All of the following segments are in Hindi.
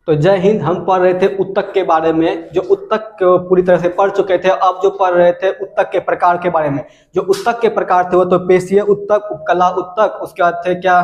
तो जय हिंद। हम पढ़ रहे थे उत्तक के बारे में, जो उत्तक को पूरी तरह से पढ़ चुके थे। अब जो पढ़ रहे थे उत्तक के प्रकार के बारे में। जो उत्तक के प्रकार थे वो तो पेशीय उत्तक, उपकला उत्तक, उसके बाद थे क्या,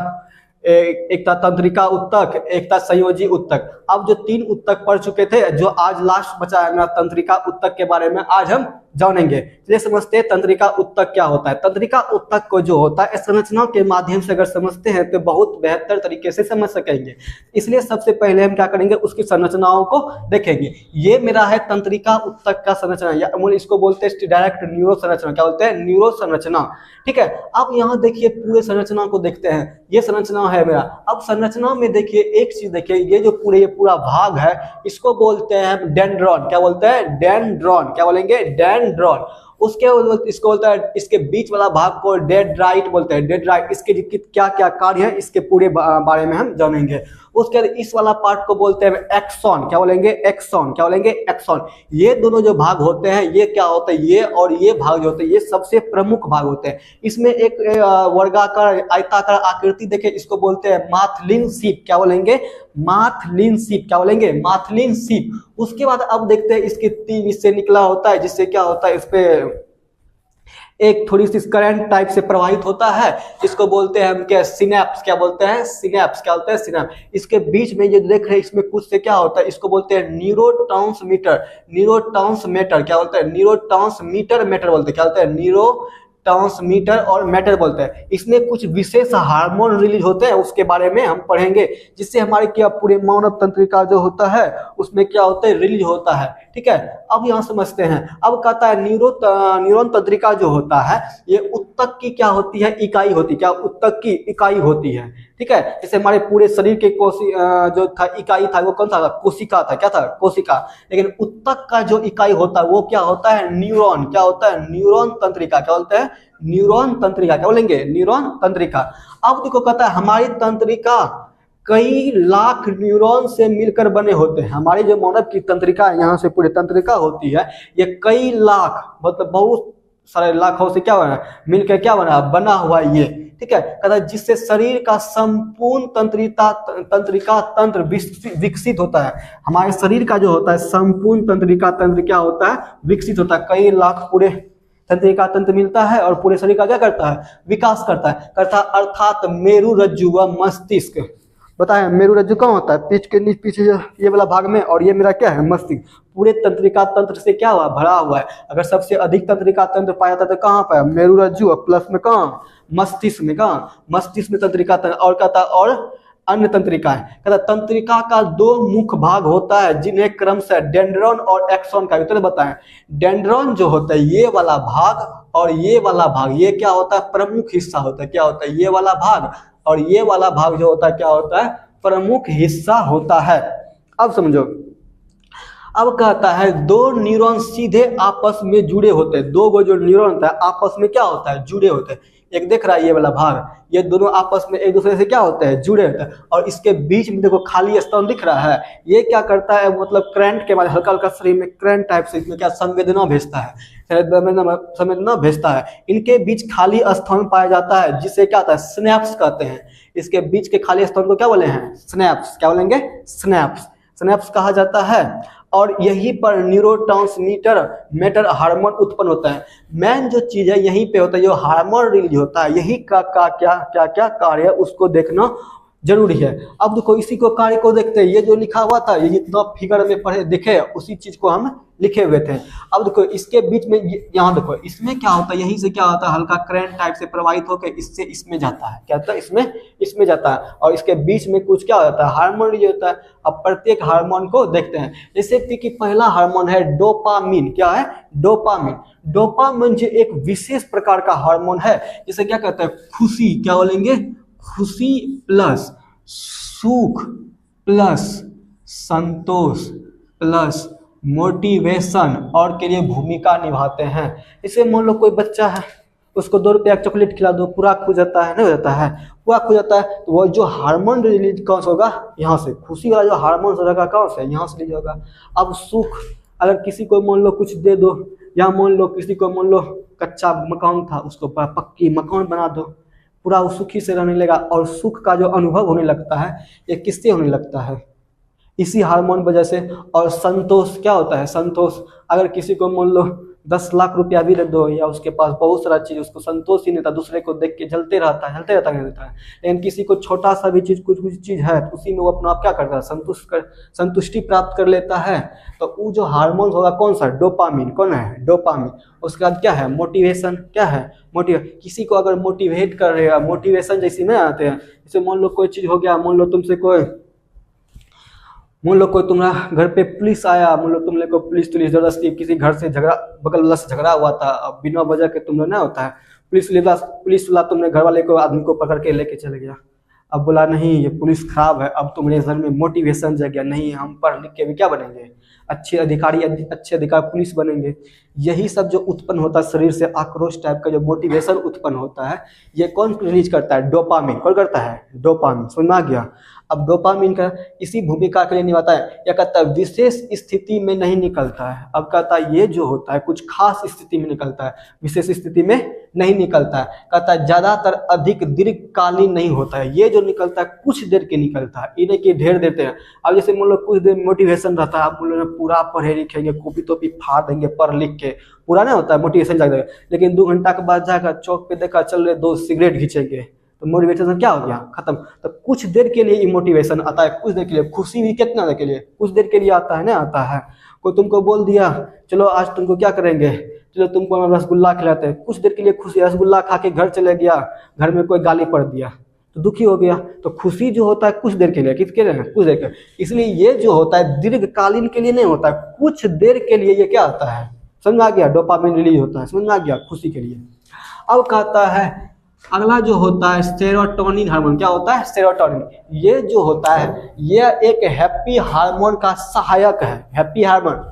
एक था तंत्रिका उत्तक, एक था संयोजी उत्तक। अब जो 3 उत्तक पढ़ चुके थे, जो आज लास्ट बचा है मेरा तंत्रिका उत्तक के बारे में आज हम जानेंगे। चलिए समझते हैं तंत्रिका उत्तक क्या होता है। तंत्रिका उत्तक को जो होता है संरचना के माध्यम से अगर समझते हैं तो बहुत बेहतर तरीके से समझ सकेंगे। इसलिए सबसे पहले हम क्या करेंगे, उसकी संरचनाओं को देखेंगे। ये मेरा है तंत्रिका उत्तक का संरचना, या इसको बोलते हैं डायरेक्ट न्यूरो संरचना। क्या बोलते हैं? न्यूरो संरचना। ठीक है, अब यहाँ देखिए पूरे संरचना को देखते हैं। ये संरचना है मेरा। अब संरचना में देखिए एक चीज देखिए, ये जो पूरा भाग है इसको बोलते हैं डेंड्रॉन। क्या बोलते हैं? डेंड्रॉन। क्या बोलेंगे? डेंड्रॉन। उसके इसको बोलता है, इसके बीच वाला भाग को डेंड्राइट बोलते हैं। डेंड्राइट, इसके क्या क्या कार्य है इसके पूरे बारे में हम जानेंगे। उसके बाद इस वाला पार्ट को बोलते हैं एक्सॉन। क्या बोलेंगे? एक्सॉन। क्या बोलेंगे? एक्सॉन। ये दोनों जो भाग होते हैं ये क्या होते हैं, ये और ये भाग जो होते हैं ये सबसे प्रमुख भाग होते हैं। इसमें एक वर्गाकार आयताकार आकृति देखे, इसको बोलते हैं माथलिन सीप। क्या बोलेंगे? माथलिन सीप। क्या बोलेंगे? माथलिन सीप। उसके बाद अब देखते हैं इसके 3 हिस्से निकला होता है, जिससे क्या होता है, इस पे एक थोड़ी सी करंट टाइप से प्रवाहित होता है, जिसको बोलते हैं हम क्या, सिनेप्स। क्या बोलते हैं? सिनेप्स। क्या बोलते हैं? सिनेप्स। इसके बीच में ये देख रहे हैं, इसमें कुछ से क्या होता है, इसको बोलते हैं न्यूरोट्रांसमीटर। न्यूरोट्रांसमीटर। क्या बोलते हैं? न्यूरोट्रांसमीटर मैटर बोलते हैं। क्या बोलते हैं? न्यूरो ट्रांसमीटर और मैटर बोलते हैं। इसमें कुछ विशेष हार्मोन रिलीज होते हैं, उसके बारे में हम पढ़ेंगे, जिससे हमारे क्या पूरे मानव तंत्रिका जो होता है उसमें क्या होता है, रिलीज होता है। ठीक है, अब यहाँ समझते हैं। अब कहता है न्यूरॉन तंत्रिका जो होता है ये उत्तक की क्या होती है, इकाई होती है। क्या? उत्तक की इकाई होती है। ठीक है, जैसे हमारे पूरे शरीर के जो था इकाई था वो कौन सा था? कोशिका था। क्या था? कोशिका। लेकिन उत्तक का जो इकाई होता है वो क्या होता है? न्यूरॉन। क्या होता है? न्यूरॉन तंत्रिका। क्या बोलते हैं? न्यूरॉन तंत्रिका। क्या बोलेंगे? न्यूरॉन तंत्रिका। अब देखो कहता है हमारी तंत्रिका कई लाख न्यूरॉन से मिलकर बने होते हैं। हमारी जो मानव की तंत्रिका है, यहाँ से पूरी तंत्रिका होती है, ये कई लाख मतलब बहुत सारे लाखों से क्या बना, मिलकर क्या बना हुआ है ये। ठीक है, कहता है जिससे शरीर का संपूर्ण तंत्रिका तंत्र विकसित होता है। हमारे शरीर का जो होता है संपूर्ण तंत्रिका तंत्र क्या होता है? विकसित होता है। कई लाख पूरे तंत्रिका तंत्र मिलता है और पूरे शरीर का क्या करता है? विकास करता है। अर्थात मेरु रज्जु व मस्तिष्क। बताए मेरु रज्जु कहाँ होता है? पीठ के नीचे पीछे ये वाला भाग में, और ये मेरा क्या है? मस्तिष्क। पूरे तंत्रिका तंत्र से क्या हुआ? भरा हुआ है। अगर सबसे अधिक तंत्रिका तंत्र पाया जाता है तो कहाँ पाया? मेरु रज्जु और प्लस में कहाँ? मस्तिष्क में। कहाँ? मस्तिष्क में तंत्रिका तंत्र। और कहता और अन्य तंत्रिकाएं। कहता तंत्रिका का 2 मुख्य भाग होता है, जिन्हें क्रमशः डेंड्रॉन और एक्सॉन का उत्तर बताएं। डेंड्रॉन जो होता है ये वाला भाग, और ये वाला भाग ये क्या होता है? प्रमुख हिस्सा होता है। क्या होता है? ये वाला भाग और ये वाला भाग जो होता है क्या होता है? प्रमुख हिस्सा होता है। अब समझो, अब कहता है 2 न्यूरॉन सीधे आपस में जुड़े होते हैं। 2 जो न्यूरॉन होता है आपस में क्या होता है? जुड़े होते हैं। एक देख रहा है ये वाला भाग, ये दोनों आपस में एक दूसरे से क्या होते हैं? जुड़े होते हैं। और इसके बीच में देखो खाली स्थान दिख रहा है, ये क्या करता है? मतलब करंट के बाद हल्का हल्का शरीर में करंट टाइप से इसमें क्या संवेदना भेजता है, संवेदना भेजता है। इनके बीच खाली स्थान पाया जाता है, जिसे क्या होता है? स्नैप्स कहते हैं। इसके बीच के खाली स्थान को क्या बोले हैं? स्नैप्स। क्या बोलेंगे? स्नैप्स। स्नैप्स कहा जाता है। और यहीं पर न्यूरोट्रांसमीटर मैटर हार्मोन उत्पन्न होता है। मेन जो चीज है यहीं पे होता है, जो हार्मोन रिलीज होता है, यही का क्या कार्य है उसको देखना जरूरी है। अब देखो इसी को कार्य को देखते हैं। ये जो लिखा हुआ था, ये जितना फिगर में पढ़े देखे उसी चीज को हम लिखे हुए थे। अब देखो इसके बीच में यहाँ देखो इसमें क्या होता है, यहीं से क्या होता है? हल्का करंट टाइप से प्रवाहित होकर इससे इसमें जाता है। क्या होता है? इसमें जाता है। और इसके बीच में कुछ क्या होता है? हार्मोन रिलीज होता है। अब प्रत्येक हार्मोन को देखते हैं। जैसे कि पहला हार्मोन है डोपामिन। क्या है? डोपामिन। डोपामिन जो एक विशेष प्रकार का हार्मोन है, जिसे क्या कहते हैं? खुशी। क्या बोलेंगे? खुशी प्लस सुख प्लस संतोष प्लस मोटिवेशन और के लिए भूमिका निभाते हैं। इसे मान लो कोई बच्चा है, उसको 2 रुपया का चॉकलेट खिला दो, पूरा खो जाता है, नहीं हो जाता है? पूरा खो जाता है। तो वो जो हार्मोन रिलीज कौन सा होगा? यहाँ से। खुशी वाला जो हार्मोन रहेगा कौन सा? यहाँ से रिलीज होगा। अब सुख, अगर किसी को मान लो कुछ दे दो, या मान लो किसी को मान लो कच्चा मकान था उसको पक्की मकान बना दो, पूरा वो सुखी से रहने लगा। और सुख का जो अनुभव होने लगता है ये किससे होने लगता है? इसी हार्मोन वजह से। और संतोष क्या होता है? संतोष, अगर किसी को मान लो 10 लाख रुपया भी दे दो या उसके पास बहुत सारा चीज, उसको संतोष ही नहीं था, दूसरे को देख के जलते रहता है, नहीं रहता है। लेकिन किसी को छोटा सा भी चीज, कुछ चीज है तो उसी में वो अपना आप क्या करता है? संतुष्टि प्राप्त कर लेता है। तो वो जो हार्मोन होगा कौन सा? डोपामिन। कौन है? डोपामिन। उसके बाद क्या है? मोटिवेशन। क्या है? किसी को अगर मोटिवेट कर रहे हैं, मोटिवेशन जैसे में आते हैं, जैसे मान लो कोई चीज हो गया, मान लो कोई तुम्हारा घर पे पुलिस आया, मान लो तुमने को पुलिस जबरदस्ती किसी घर से झगड़ा, बगल वाला से झगड़ा हुआ था, अब बिना वजह के तुमने ना होता है, पुलिस वाला तुमने घर वाले को, आदमी को पकड़ के लेके चले गया। अब बोला नहीं ये पुलिस खराब है, अब तुम्हारे घर में मोटिवेशन जग गया, नहीं हम पढ़ लिख के भी क्या बनेंगे? अच्छे अधिकारी पुलिस बनेंगे। यही सब जो उत्पन्न होता है शरीर से, आक्रोश टाइप का जो मोटिवेशन उत्पन्न होता है, ये कौन रिलीज करता है? डोपामिन। कौन करता है? डोपामिन। समझ में आ गया? अब डोपामिन का इसी भूमिका के लिए निभाता है। या कहता है विशेष स्थिति में नहीं निकलता है। अब कहता है ये जो होता है कुछ खास स्थिति में निकलता है, विशेष स्थिति में नहीं निकलता है। कहता है ज्यादातर अधिक दीर्घकालीन नहीं होता है, ये जो निकलता है कुछ देर के निकलता है, इन्हें की ढेर देते हैं। अब जैसे मान लो कुछ देर मोटिवेशन रहता है, आप बोल रहे पूरा पढ़े लिखेंगे, कॉपी तो फाड़ देंगे पढ़ लिख के, पूरा नहीं होता है, मोटिवेशन जाग जाएगा। लेकिन 2 घंटा के बाद जाकर चौक पे देखा चल रहे 2 सिगरेट खींचेंगे, तो मोटिवेशन क्या हो गया? खत्म। तो कुछ देर के लिए मोटिवेशन आता है, कुछ देर के लिए। खुशी भी कितना देर के लिए? कुछ देर के लिए आता है ना, आता है। कोई तुमको बोल दिया चलो आज तुमको क्या करेंगे, चलो तुमको रसगुल्ला खिलाते हैं, कुछ देर के लिए खुशी, रसगुल्ला खा के घर चले गया, घर में कोई गाली पड़ दिया तो दुखी हो गया। तो खुशी जो होता है कुछ देर के लिए, किसके लिए? कुछ देर के लिए। इसलिए ये जो होता है दीर्घकालीन के लिए नहीं होता है, कुछ देर के लिए ये क्या आता है? समझ में आ गया? डोपामिन रिलीज होता है, समझ में आ गया? खुशी के लिए। अब कहता है अगला जो होता है सेरोटोनिन हार्मोन। क्या होता है? सेरोटोनिन। ये जो होता है ये एक हैप्पी हार्मोन का सहायक है। हैप्पी हार्मोन,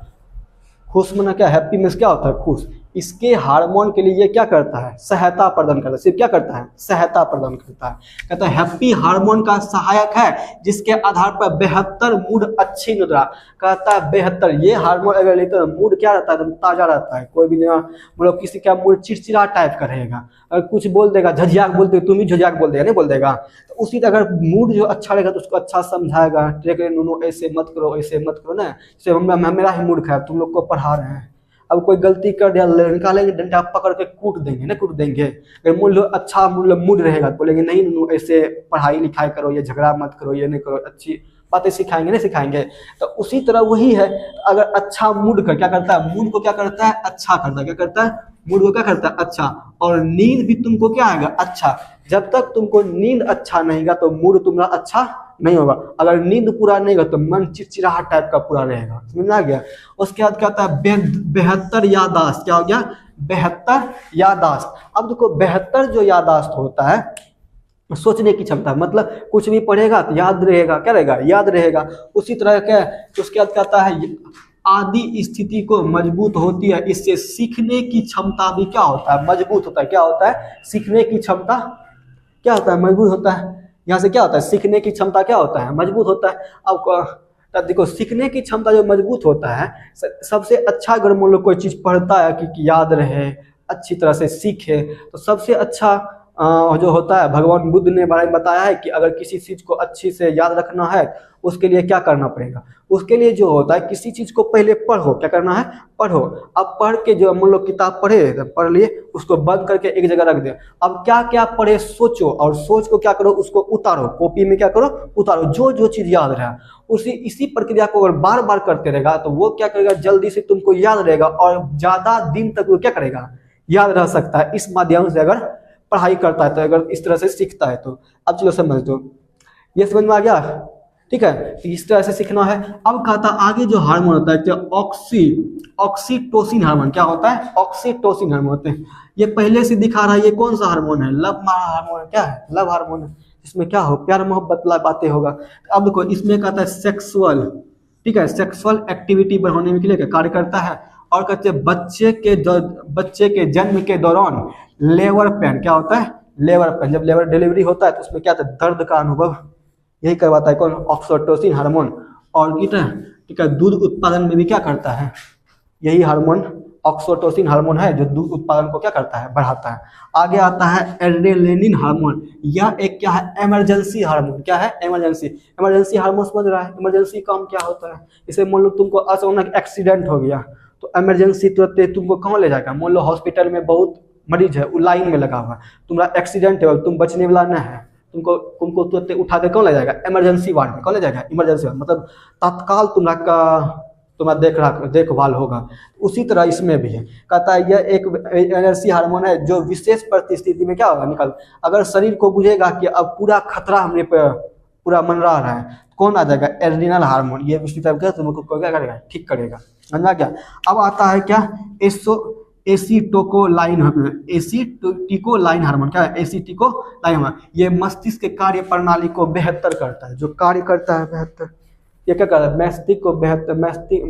खुश मना क्या? हैप्पी में क्या होता है? खुश। इसके हार्मोन के लिए ये क्या करता है? सहायता प्रदान करता है। सिर्फ क्या करता है? सहायता प्रदान करता है। कहता है हैप्पी हार्मोन का सहायक है जिसके आधार पर बेहतर मूड, अच्छी निद्रा। कहता है बेहतर, ये हार्मोन अगर लेते हैं मूड क्या रहता है? एकदम ताजा रहता है। कोई भी मतलब किसी का मूड चिड़चिड़ा टाइप का रहेगा, अगर कुछ बोल देगा, झझियाक बोलते, तुम ही झझियाक बोल देगा, नहीं बोल देगा, तो उसी तरह अगर मूड जो अच्छा रहेगा तो उसको अच्छा समझाएगा, नुनू ऐसे मत करो, ऐसे मत करो ना, जैसे मेरा ही मूड खराब, तुम लोग को पढ़ा रहे हैं, अब कोई गलती कर दिया निकालेंगे डंडा पकड़ के कूट देंगे ना, कूट देंगे। अगर अच्छा मूड रहेगा तो बोलेंगे नहीं नुनू ऐसे पढ़ाई लिखाई करो, ये झगड़ा मत करो, ये नहीं करो, अच्छी बातें सिखाएंगे, नहीं सिखाएंगे। तो उसी तरह वही है, अगर अच्छा मूड का क्या करता है? मूड को क्या करता है? अच्छा करता है। क्या करता है? मूड को क्या करता है? अच्छा। और नींद भी तुमको क्या आएगा? अच्छा। जब तक तुमको नींद अच्छा नहीं होगा तो मूड तुम्हारा अच्छा नहीं होगा। अगर नींद पूरा नहीं होगा तो मन चिड़चिड़ाहट टाइप का पूरा रहेगा। समझ में आ गया? उसके बाद कहता है बेहतर याददाश्त। क्या हो गया? बेहतर याददाश्त। अब देखो बेहतर जो याददाश्त होता है, सोचने की क्षमता, मतलब कुछ भी पढ़ेगा तो याद रहेगा। क्या रहेगा? याद रहेगा। उसी तरह क्या उसके बाद कहता है आदि स्थिति को मजबूत होती है, इससे सीखने की क्षमता भी क्या होता है? मजबूत होता है। क्या होता है? सीखने की क्षमता क्या होता है? मजबूत होता है। यहाँ से क्या होता है? सीखने की क्षमता क्या होता है? मजबूत होता है। अब देखो सीखने की क्षमता जो मजबूत होता है, सबसे अच्छा अगर मान लो कोई चीज पढ़ता है कि याद रहे, अच्छी तरह से सीखे, तो सबसे अच्छा जो होता है, भगवान बुद्ध ने बारे में बताया है कि अगर किसी चीज को अच्छी से याद रखना है उसके लिए क्या करना पड़ेगा? उसके लिए जो होता है किसी चीज को पहले पढ़ो। क्या करना है? पढ़ो। अब पढ़ के जो मान लो किताब पढ़े, पढ़ लिए, उसको बंद करके एक जगह रख दे। अब क्या क्या पढ़े सोचो, और सोच को क्या करो? उसको उतारो, कॉपी में क्या करो? उतारो। जो जो चीज याद रहा इसी प्रक्रिया को अगर बार बार करते रहेगा तो वो क्या करेगा? जल्दी से तुमको याद रहेगा और ज्यादा दिन तक वो क्या करेगा? याद रह सकता है। इस माध्यम से अगर पढ़ाई करता है तो, अगर इस तरह से सीखता है तो। अब चलो समझ दो, ये समझ में आ गया? ठीक है, इस तरह से सीखना है। अब कहता आगे जो हार्मोन होता है ऑक्सीटोसिन हार्मोन। क्या होता है? ऑक्सीटोसिन हार्मोन होते हैं। ये पहले से दिखा रहा है ये कौन सा हार्मोन है? Love hormone. क्या है? लव हार्मोन है, इसमें क्या हो? प्यार मोहब्बत बातें होगा। अब देखो इसमें कहता है सेक्सुअल, ठीक है, सेक्सुअल एक्टिविटी बढ़ाने के लिए कार्य करता है। और कहते हैं बच्चे के जन्म के दौरान लेबर पेन। क्या होता है? Labour pain. जब लेबर डिलीवरी होता है तो उसमें क्या होता है? दर्द का अनुभव, यही करवाता है कौन? Oxytocin hormone. और ठीक है, दूध उत्पादन में भी क्या करता है? यही हार्मोन ऑक्सीटोसिन हार्मोन है जो दूध उत्पादन को क्या करता है, बढ़ाता है। आगे आता है एड्रेनालिन हार्मोन। यह एक क्या है, इमरजेंसी हार्मोन। क्या है, इमरजेंसी हार्मोन। समझ रहा है इमरजेंसी काम क्या होता है? इसे मान लो तुमको अचानक एक्सीडेंट हो गया तो इमरजेंसी तुरंत तुमको कहाँ ले जाएगा? मान लो हॉस्पिटल में बहुत मरीज है, वो लाइन में लगा हुआ है, तुम्हारा एक्सीडेंट है, तुम बचने वाला न है, तुमको तुरंत उठा के कौन ले जाएगा? इमरजेंसी वार्ड में। कौन ले जाएगा? Emergency ward. मतलब तत्काल तुम्हारा देखभाल होगा। उसी तरह इसमें भी है, कहता है यह एक एनर्जी हार्मोन है जो विशेष परिस्थिति में क्या होगा, निकल। अगर शरीर को बुझेगा कि अब पूरा खतरा हमने पे पूरा मंडरा रहा है, कौन आ जाएगा? Adrenal hormone. ये तुमको क्या करेगा? ठीक करेगा। समझा क्या? अब आता है क्या, एसिटोकोलाइन हार्मोन। क्या है? एसिटिकोलाइन हार्मोन। ये मस्तिष्क के कार्य प्रणाली को बेहतर करता है। जो कार्य करता है बेहतर, ये क्या कर रहा है? मस्तिष्क को बेहतर,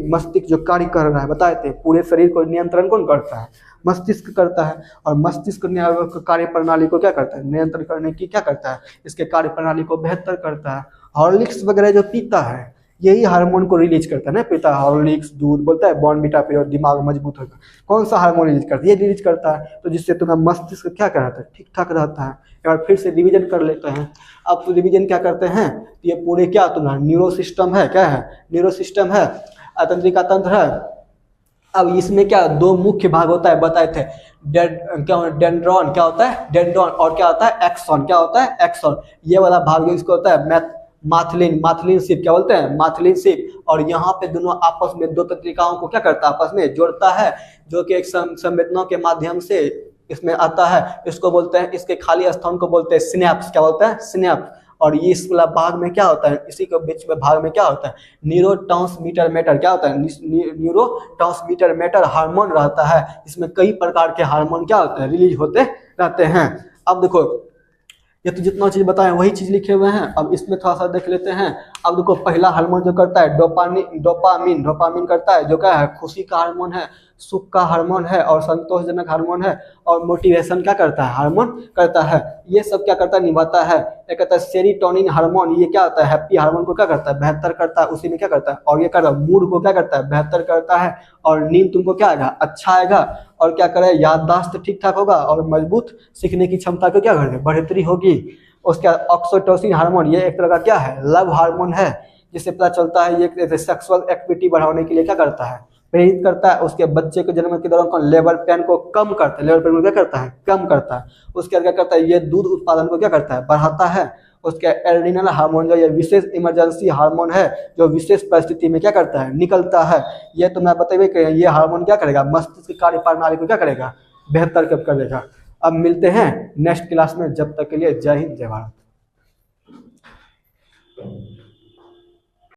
मस्तिष्क जो कार्य कर रहा है, बताए थे पूरे शरीर को नियंत्रण कौन करता है? मस्तिष्क करता है। और मस्तिष्क कार्य प्रणाली को क्या करता है? नियंत्रण करने की क्या करता है? इसके कार्य प्रणाली को बेहतर करता है। हॉर्लिक्स वगैरह जो पीता है यही हार्मोन को रिलीज करता है ना, पीता है हॉर्लिक्स, दूध, बोलता है बॉर्नविटा पियो दिमाग मजबूत होगा। कौन सा हार्मोन रिलीज करता है? ये रिलीज करता है। तो जिससे तुम्हारा मस्तिष्क क्या रहता है? ठीक ठाक रहता है। और फिर से रिवीजन कर लेते हैं। अब तो रिवीजन क्या करते हैं, ये पूरे क्या तुम्हारा न्यूरो सिस्टम है। क्या है? न्यूरो सिस्टम है, तंत्रिका तंत्र है। अब इसमें क्या दो मुख्य भाग होता है, बताए थे। डेंड्रॉन क्या होता है? डेंड्रॉन। और क्या होता है? एक्सॉन। क्या होता है? एक्सॉन। ये वाला भाग इसको होता है माथिलिन शिप। क्या बोलते हैं? माथिलिन शिप। और यहाँ पे दोनों आपस में दो तंत्रिकाओं को क्या करता है? आपस में जोड़ता है, जो कि एक संवेदनाओं के माध्यम से इसमें आता है। इसको बोलते हैं, इसके खाली स्थान को बोलते हैं सिनेप्स। क्या बोलते हैं? सिनेप्स। और ये इस वाला भाग में क्या होता है? इसी के बीच में भाग में क्या होता है? न्यूरोट्रांसमीटर। क्या होता है? न्यूरोट्रांसमीटर हार्मोन रहता है। इसमें कई प्रकार के हार्मोन क्या होते हैं? रिलीज होते रहते हैं। अब देखो, ये तो जितना चीज बताएं वही चीज लिखे हुए हैं। अब इसमें थोड़ा सा देख लेते हैं। अब देखो, पहला हार्मोन जो करता है डोपामिन करता है, जो क्या है? खुशी का हार्मोन है, सुख का हार्मोन है, और संतोषजनक हार्मोन है। और मोटिवेशन क्या करता है? हार्मोन करता है। ये सब क्या करता है? निभाता है। एक कहता है सेरोटोनिन हार्मोन। ये क्या होता है? हैप्पी हार्मोन को क्या करता है? बेहतर करता है। उसी में क्या करता है? और ये करता है मूड को क्या करता है? बेहतर करता है। और नींद तुमको क्या आएगा? अच्छा आएगा। और क्या करे? याददाश्त ठीक ठाक होगा। और मजबूत सीखने की क्षमता को क्या करेगा? बढ़ोतरी होगी। उसके बाद ऑक्सीटोसिन हार्मोन, ये एक तरह का क्या है? लव हार्मोन है। जिससे पता चलता है ये सेक्सुअल एक्टिविटी बढ़ाने के लिए क्या करता है? प्रेरित करता है। उसके बच्चे के जन्म के दौरान लेबर पेन को कम करता है। लेबर पेन को क्या करता है? कम करता है। उसके बाद क्या करता है? ये दूध उत्पादन को क्या करता है? बढ़ाता है। उसके एड्रिनल हार्मोन जो ये विशेष इमरजेंसी हार्मोन है, जो विशेष परिस्थिति में क्या करता है? निकलता है। ये तो मैं बताइए कि ये हार्मोन क्या करेगा? मस्तिष्क कार्य प्रणाली को क्या करेगा? बेहतर करेगा। अब मिलते हैं नेक्स्ट क्लास में। जब तक के लिए जय हिंद, जय भारत।